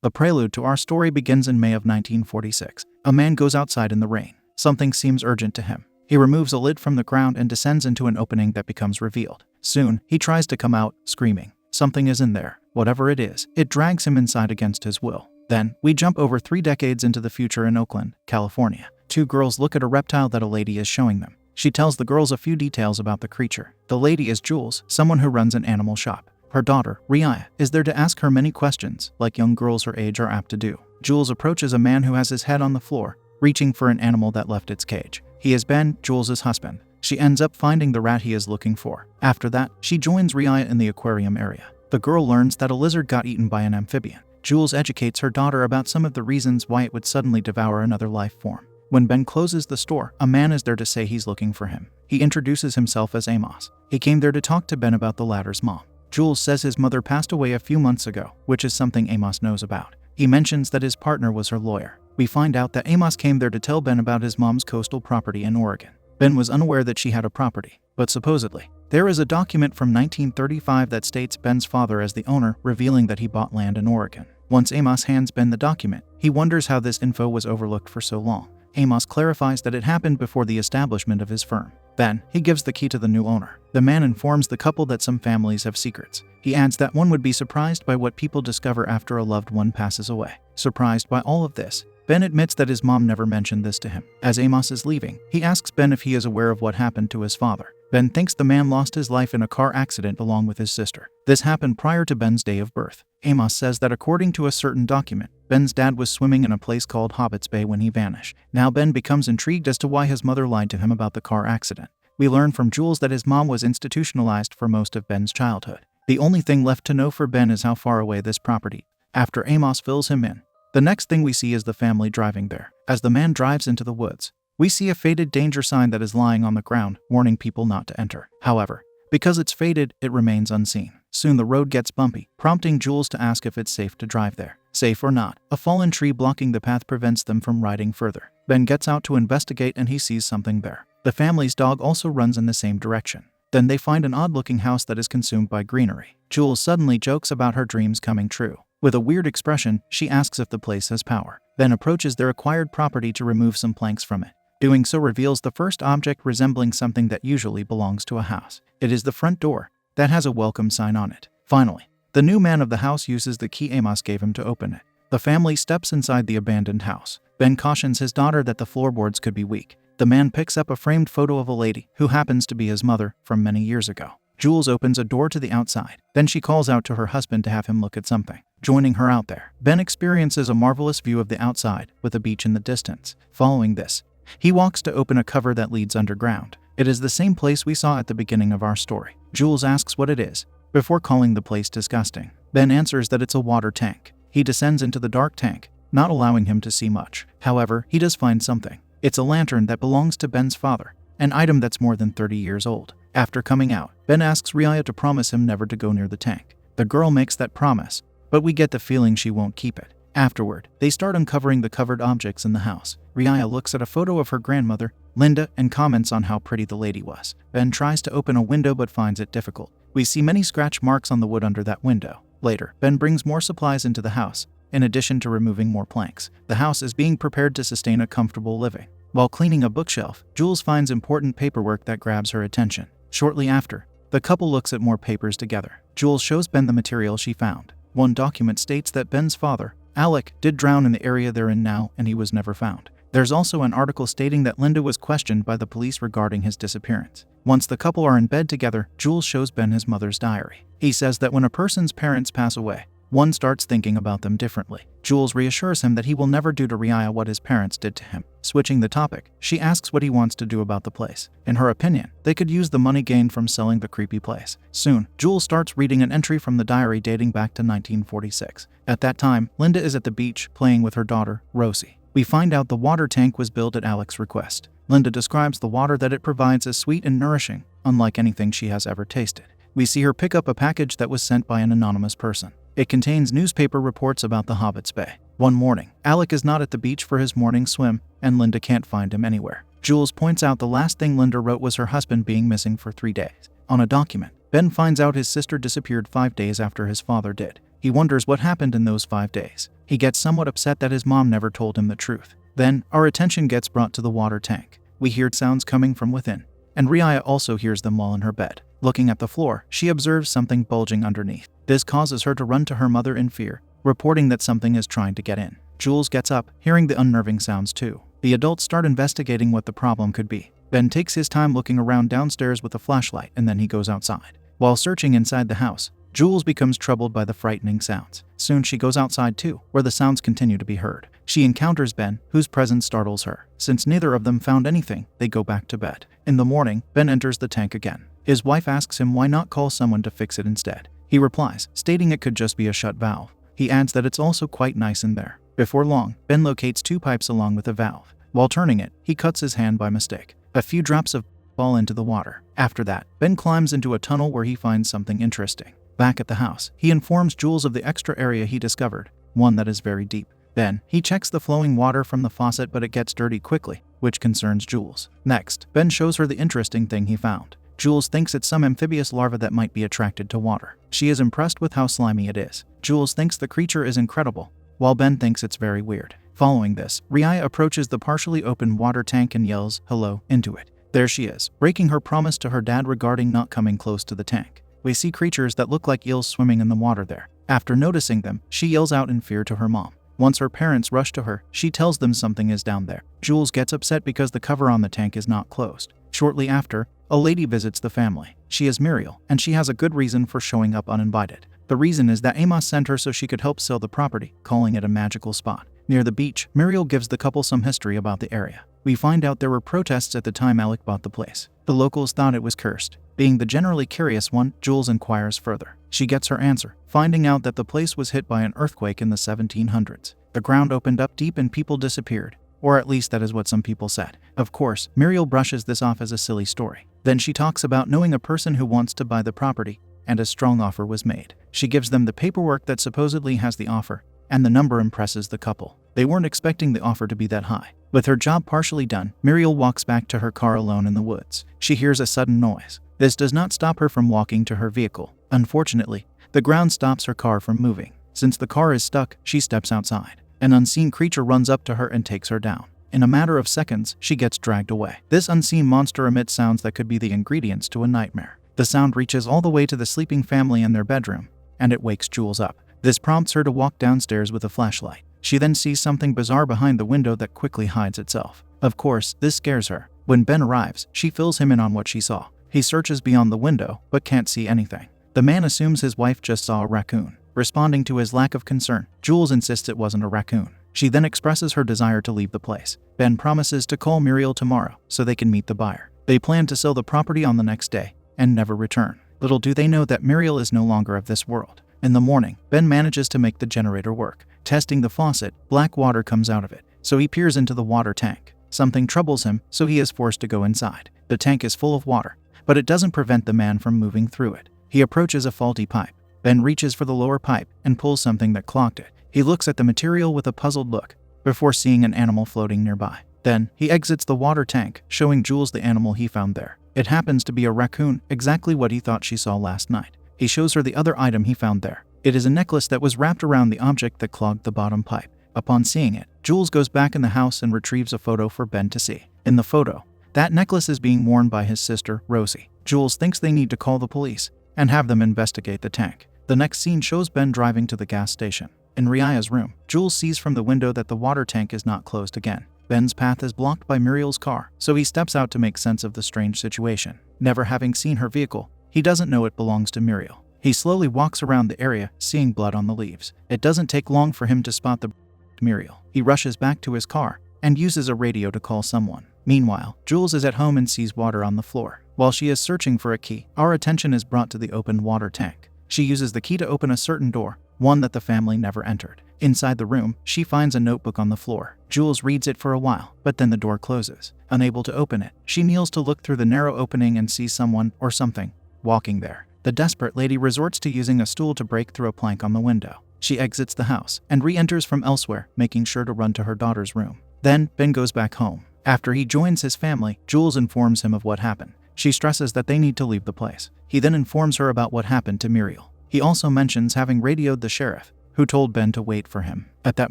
The prelude to our story begins in May of 1946. A man goes outside in the rain. Something seems urgent to him. He removes a lid from the ground and descends into an opening that becomes revealed. Soon, he tries to come out, screaming. Something is in there. Whatever it is, it drags him inside against his will. Then, we jump over 3 decades into the future in Oakland, California. 2 girls look at a reptile that a lady is showing them. She tells the girls a few details about the creature. The lady is Jules, someone who runs an animal shop. Her daughter, Riaya, is there to ask her many questions, like young girls her age are apt to do. Jules approaches a man who has his head on the floor, reaching for an animal that left its cage. He is Ben, Jules' husband. She ends up finding the rat he is looking for. After that, she joins Riaya in the aquarium area. The girl learns that a lizard got eaten by an amphibian. Jules educates her daughter about some of the reasons why it would suddenly devour another life form. When Ben closes the store, a man is there to say he's looking for him. He introduces himself as Amos. He came there to talk to Ben about the latter's mom. Jules says his mother passed away a few months ago, which is something Amos knows about. He mentions that his partner was her lawyer. We find out that Amos came there to tell Ben about his mom's coastal property in Oregon. Ben was unaware that she had a property, but supposedly, there is a document from 1935 that states Ben's father as the owner, revealing that he bought land in Oregon. Once Amos hands Ben the document, he wonders how this info was overlooked for so long. Amos clarifies that it happened before the establishment of his firm. Then, he gives the key to the new owner. The man informs the couple that some families have secrets. He adds that one would be surprised by what people discover after a loved one passes away. Surprised by all of this, Ben admits that his mom never mentioned this to him. As Amos is leaving, he asks Ben if he is aware of what happened to his father. Ben thinks the man lost his life in a car accident along with his sister. This happened prior to Ben's day of birth. Amos says that according to a certain document, Ben's dad was swimming in a place called Hobbit's Bay when he vanished. Now Ben becomes intrigued as to why his mother lied to him about the car accident. We learn from Jules that his mom was institutionalized for most of Ben's childhood. The only thing left to know for Ben is how far away this property. After Amos fills him in, the next thing we see is the family driving there. As the man drives into the woods, we see a faded danger sign that is lying on the ground, warning people not to enter. However, because it's faded, it remains unseen. Soon the road gets bumpy, prompting Jules to ask if it's safe to drive there. Safe or not, a fallen tree blocking the path prevents them from riding further. Ben gets out to investigate and he sees something there. The family's dog also runs in the same direction. Then they find an odd-looking house that is consumed by greenery. Jules suddenly jokes about her dreams coming true. With a weird expression, she asks if the place has power, then approaches their acquired property to remove some planks from it. Doing so reveals the first object resembling something that usually belongs to a house. It is the front door that has a welcome sign on it. Finally, the new man of the house uses the key Amos gave him to open it. The family steps inside the abandoned house. Ben cautions his daughter that the floorboards could be weak. The man picks up a framed photo of a lady, who happens to be his mother, from many years ago. Jules opens a door to the outside. Then she calls out to her husband to have him look at something. Joining her out there, Ben experiences a marvelous view of the outside, with a beach in the distance. Following this, he walks to open a cover that leads underground. It is the same place we saw at the beginning of our story. Jules asks what it is, before calling the place disgusting. Ben answers that it's a water tank. He descends into the dark tank, not allowing him to see much. However, he does find something. It's a lantern that belongs to Ben's father, an item that's more than 30 years old. After coming out, Ben asks Riaya to promise him never to go near the tank. The girl makes that promise, but we get the feeling she won't keep it. Afterward, they start uncovering the covered objects in the house. Riaya looks at a photo of her grandmother, Linda, and comments on how pretty the lady was. Ben tries to open a window but finds it difficult. We see many scratch marks on the wood under that window. Later, Ben brings more supplies into the house, in addition to removing more planks. The house is being prepared to sustain a comfortable living. While cleaning a bookshelf, Jules finds important paperwork that grabs her attention. Shortly after, the couple looks at more papers together. Jules shows Ben the material she found. One document states that Ben's father, Alec, did drown in the area they're in now and he was never found. There's also an article stating that Linda was questioned by the police regarding his disappearance. Once the couple are in bed together, Jules shows Ben his mother's diary. He says that when a person's parents pass away, one starts thinking about them differently. Jules reassures him that he will never do to Riaya what his parents did to him. Switching the topic, she asks what he wants to do about the place. In her opinion, they could use the money gained from selling the creepy place. Soon, Jules starts reading an entry from the diary dating back to 1946. At that time, Linda is at the beach playing with her daughter, Rosie. We find out the water tank was built at Alec's request. Linda describes the water that it provides as sweet and nourishing, unlike anything she has ever tasted. We see her pick up a package that was sent by an anonymous person. It contains newspaper reports about the Hobbit's Bay. One morning, Alec is not at the beach for his morning swim, and Linda can't find him anywhere. Jules points out the last thing Linda wrote was her husband being missing for 3 days. On a document, Ben finds out his sister disappeared 5 days after his father did. He wonders what happened in those 5 days. He gets somewhat upset that his mom never told him the truth. Then, our attention gets brought to the water tank. We hear sounds coming from within, and Riaya also hears them while in her bed. Looking at the floor, she observes something bulging underneath. This causes her to run to her mother in fear, reporting that something is trying to get in. Jules gets up, hearing the unnerving sounds too. The adults start investigating what the problem could be. Ben takes his time looking around downstairs with a flashlight, and then he goes outside. While searching inside the house, Jules becomes troubled by the frightening sounds. Soon she goes outside too, where the sounds continue to be heard. She encounters Ben, whose presence startles her. Since neither of them found anything, they go back to bed. In the morning, Ben enters the tank again. His wife asks him why not call someone to fix it instead. He replies, stating it could just be a shut valve. He adds that it's also quite nice in there. Before long, Ben locates 2 pipes along with a valve. While turning it, he cuts his hand by mistake. A few drops of fall into the water. After that, Ben climbs into a tunnel where he finds something interesting. Back at the house, he informs Jules of the extra area he discovered, one that is very deep. Then, he checks the flowing water from the faucet, but it gets dirty quickly, which concerns Jules. Next, Ben shows her the interesting thing he found. Jules thinks it's some amphibious larva that might be attracted to water. She is impressed with how slimy it is. Jules thinks the creature is incredible, while Ben thinks it's very weird. Following this, Riaya approaches the partially open water tank and yells, "Hello," into it. There she is, breaking her promise to her dad regarding not coming close to the tank. We see creatures that look like eels swimming in the water there. After noticing them, she yells out in fear to her mom. Once her parents rush to her, she tells them something is down there. Jules gets upset because the cover on the tank is not closed. Shortly after, a lady visits the family. She is Muriel, and she has a good reason for showing up uninvited. The reason is that Amos sent her so she could help sell the property, calling it a magical spot. Near the beach, Muriel gives the couple some history about the area. We find out there were protests at the time Alec bought the place. The locals thought it was cursed. Being the generally curious one, Jules inquires further. She gets her answer, finding out that the place was hit by an earthquake in the 1700s. The ground opened up deep and people disappeared. Or at least that is what some people said. Of course, Muriel brushes this off as a silly story. Then she talks about knowing a person who wants to buy the property, and a strong offer was made. She gives them the paperwork that supposedly has the offer, and the number impresses the couple. They weren't expecting the offer to be that high. With her job partially done, Muriel walks back to her car alone in the woods. She hears a sudden noise. This does not stop her from walking to her vehicle. Unfortunately, the ground stops her car from moving. Since the car is stuck, she steps outside. An unseen creature runs up to her and takes her down. In a matter of seconds, she gets dragged away. This unseen monster emits sounds that could be the ingredients to a nightmare. The sound reaches all the way to the sleeping family in their bedroom, and it wakes Jules up. This prompts her to walk downstairs with a flashlight. She then sees something bizarre behind the window that quickly hides itself. Of course, this scares her. When Ben arrives, she fills him in on what she saw. He searches beyond the window, but can't see anything. The man assumes his wife just saw a raccoon. Responding to his lack of concern, Jules insists it wasn't a raccoon. She then expresses her desire to leave the place. Ben promises to call Muriel tomorrow so they can meet the buyer. They plan to sell the property on the next day and never return. Little do they know that Muriel is no longer of this world. In the morning, Ben manages to make the generator work. Testing the faucet, black water comes out of it, so he peers into the water tank. Something troubles him, so he is forced to go inside. The tank is full of water, but it doesn't prevent the man from moving through it. He approaches a faulty pipe. Ben reaches for the lower pipe and pulls something that clogged it. He looks at the material with a puzzled look before seeing an animal floating nearby. Then, he exits the water tank, showing Jules the animal he found there. It happens to be a raccoon, exactly what he thought she saw last night. He shows her the other item he found there. It is a necklace that was wrapped around the object that clogged the bottom pipe. Upon seeing it, Jules goes back in the house and retrieves a photo for Ben to see. In the photo, that necklace is being worn by his sister, Rosie. Jules thinks they need to call the police and have them investigate the tank. The next scene shows Ben driving to the gas station. In Riaya's room, Jules sees from the window that the water tank is not closed again. Ben's path is blocked by Muriel's car, so he steps out to make sense of the strange situation. Never having seen her vehicle, he doesn't know it belongs to Muriel. He slowly walks around the area, seeing blood on the leaves. It doesn't take long for him to spot the Muriel. He rushes back to his car and uses a radio to call someone. Meanwhile, Jules is at home and sees water on the floor. While she is searching for a key, our attention is brought to the open water tank. She uses the key to open a certain door, one that the family never entered. Inside the room, she finds a notebook on the floor. Jules reads it for a while, but then the door closes. Unable to open it, she kneels to look through the narrow opening and sees someone, or something, walking there. The desperate lady resorts to using a stool to break through a plank on the window. She exits the house and re-enters from elsewhere, making sure to run to her daughter's room. Then, Ben goes back home. After he joins his family, Jules informs him of what happened. She stresses that they need to leave the place. He then informs her about what happened to Muriel. He also mentions having radioed the sheriff, who told Ben to wait for him. At that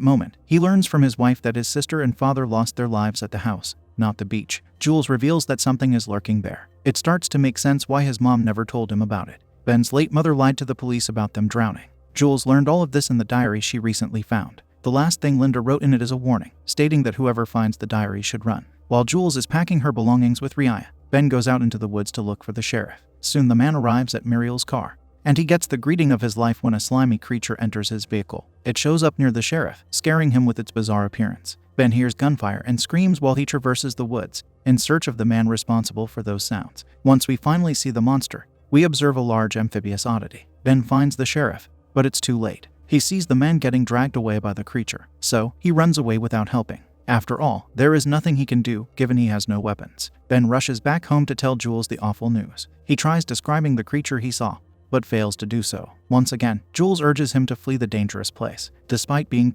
moment, he learns from his wife that his sister and father lost their lives at the house, not the beach. Jules reveals that something is lurking there. It starts to make sense why his mom never told him about it. Ben's late mother lied to the police about them drowning. Jules learned all of this in the diary she recently found. The last thing Linda wrote in it is a warning, stating that whoever finds the diary should run. While Jules is packing her belongings with Riaya, Ben goes out into the woods to look for the sheriff. Soon the man arrives at Muriel's car, and he gets the greeting of his life when a slimy creature enters his vehicle. It shows up near the sheriff, scaring him with its bizarre appearance. Ben hears gunfire and screams while he traverses the woods, in search of the man responsible for those sounds. Once we finally see the monster, we observe a large amphibious oddity. Ben finds the sheriff, but it's too late. He sees the man getting dragged away by the creature, so he runs away without helping. After all, there is nothing he can do, given he has no weapons. Ben rushes back home to tell Jules the awful news. He tries describing the creature he saw, but fails to do so. Once again, Jules urges him to flee the dangerous place. Despite being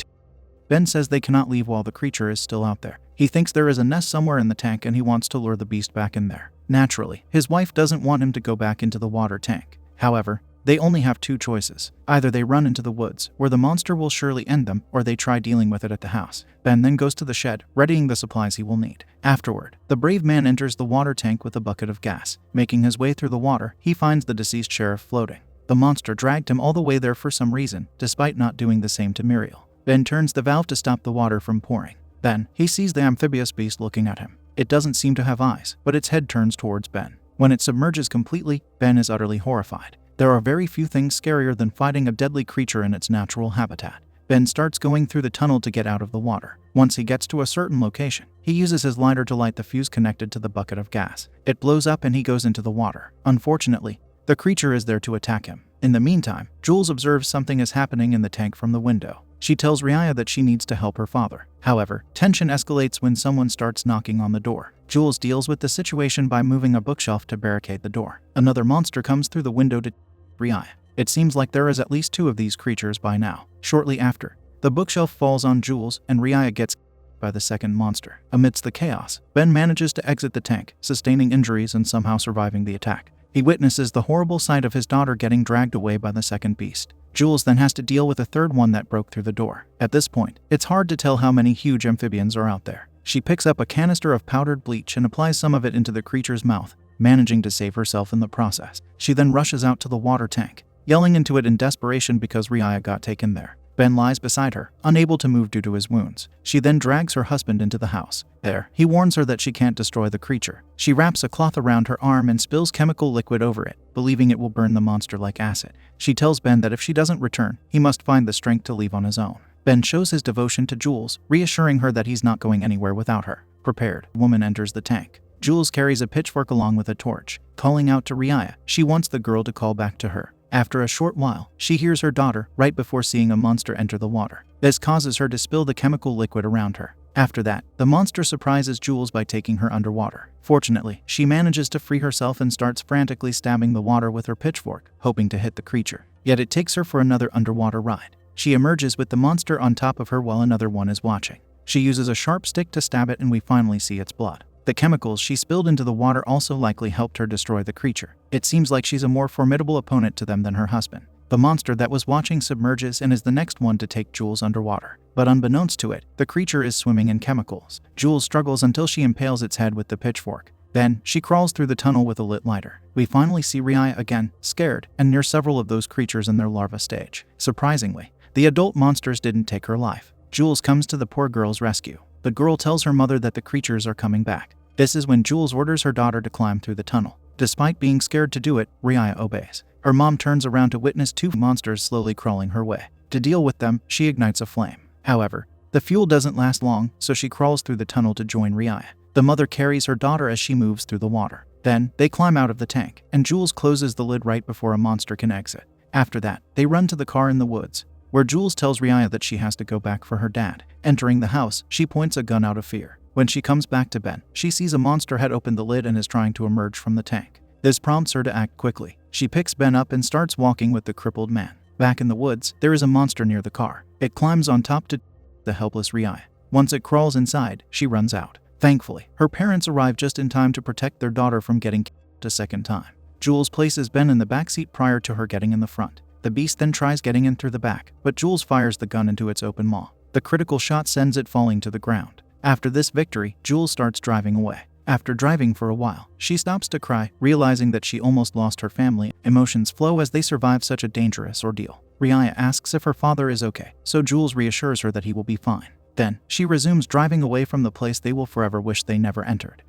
Ben says they cannot leave while the creature is still out there. He thinks there is a nest somewhere in the tank and he wants to lure the beast back in there. Naturally, his wife doesn't want him to go back into the water tank. However, they only have two choices. Either they run into the woods, where the monster will surely end them, or they try dealing with it at the house. Ben then goes to the shed, readying the supplies he will need. Afterward, the brave man enters the water tank with a bucket of gas. Making his way through the water, he finds the deceased sheriff floating. The monster dragged him all the way there for some reason, despite not doing the same to Muriel. Ben turns the valve to stop the water from pouring. Then, he sees the amphibious beast looking at him. It doesn't seem to have eyes, but its head turns towards Ben. When it submerges completely, Ben is utterly horrified. There are very few things scarier than fighting a deadly creature in its natural habitat. Ben starts going through the tunnel to get out of the water. Once he gets to a certain location, he uses his lighter to light the fuse connected to the bucket of gas. It blows up and he goes into the water. Unfortunately, the creature is there to attack him. In the meantime, Jules observes something is happening in the tank from the window. She tells Riaya that she needs to help her father. However, tension escalates when someone starts knocking on the door. Jules deals with the situation by moving a bookshelf to barricade the door. Another monster comes through the window to Riaya. It seems like there is at least two of these creatures by now. Shortly after, the bookshelf falls on Jules and Riaya gets by the second monster. Amidst the chaos, Ben manages to exit the tank, sustaining injuries and somehow surviving the attack. He witnesses the horrible sight of his daughter getting dragged away by the second beast. Jules then has to deal with a third one that broke through the door. At this point, it's hard to tell how many huge amphibians are out there. She picks up a canister of powdered bleach and applies some of it into the creature's mouth, managing to save herself in the process. She then rushes out to the water tank, yelling into it in desperation because Riaya got taken there. Ben lies beside her, unable to move due to his wounds. She then drags her husband into the house. There, he warns her that she can't destroy the creature. She wraps a cloth around her arm and spills chemical liquid over it, believing it will burn the monster like acid. She tells Ben that if she doesn't return, he must find the strength to leave on his own. Ben shows his devotion to Jules, reassuring her that he's not going anywhere without her. Prepared, a woman enters the tank. Jules carries a pitchfork along with a torch. Calling out to Riaya, she wants the girl to call back to her. After a short while, she hears her daughter right before seeing a monster enter the water. This causes her to spill the chemical liquid around her. After that, the monster surprises Jules by taking her underwater. Fortunately, she manages to free herself and starts frantically stabbing the water with her pitchfork, hoping to hit the creature. Yet it takes her for another underwater ride. She emerges with the monster on top of her while another one is watching. She uses a sharp stick to stab it and we finally see its blood. The chemicals she spilled into the water also likely helped her destroy the creature. It seems like she's a more formidable opponent to them than her husband. The monster that was watching submerges and is the next one to take Jules underwater. But unbeknownst to it, the creature is swimming in chemicals. Jules struggles until she impales its head with the pitchfork. Then, she crawls through the tunnel with a lit lighter. We finally see Riaya again, scared, and near several of those creatures in their larva stage. Surprisingly, the adult monsters didn't take her life. Jules comes to the poor girl's rescue. The girl tells her mother that the creatures are coming back. This is when Jules orders her daughter to climb through the tunnel. Despite being scared to do it, Riaya obeys. Her mom turns around to witness two monsters slowly crawling her way. To deal with them, she ignites a flame. However, the fuel doesn't last long, so she crawls through the tunnel to join Riaya. The mother carries her daughter as she moves through the water. Then, they climb out of the tank, and Jules closes the lid right before a monster can exit. After that, they run to the car in the woods, where Jules tells Riaya that she has to go back for her dad. Entering the house, she points a gun out of fear. When she comes back to Ben, she sees a monster had opened the lid and is trying to emerge from the tank. This prompts her to act quickly. She picks Ben up and starts walking with the crippled man. Back in the woods, there is a monster near the car. It climbs on top to the helpless Riaya. Once it crawls inside, she runs out. Thankfully, her parents arrive just in time to protect their daughter from getting killed a second time. Jules places Ben in the backseat prior to her getting in the front. The beast then tries getting in through the back, but Jules fires the gun into its open maw. The critical shot sends it falling to the ground. After this victory, Jules starts driving away. After driving for a while, she stops to cry, realizing that she almost lost her family. Emotions flow as they survive such a dangerous ordeal. Riaya asks if her father is okay, so Jules reassures her that he will be fine. Then, she resumes driving away from the place they will forever wish they never entered.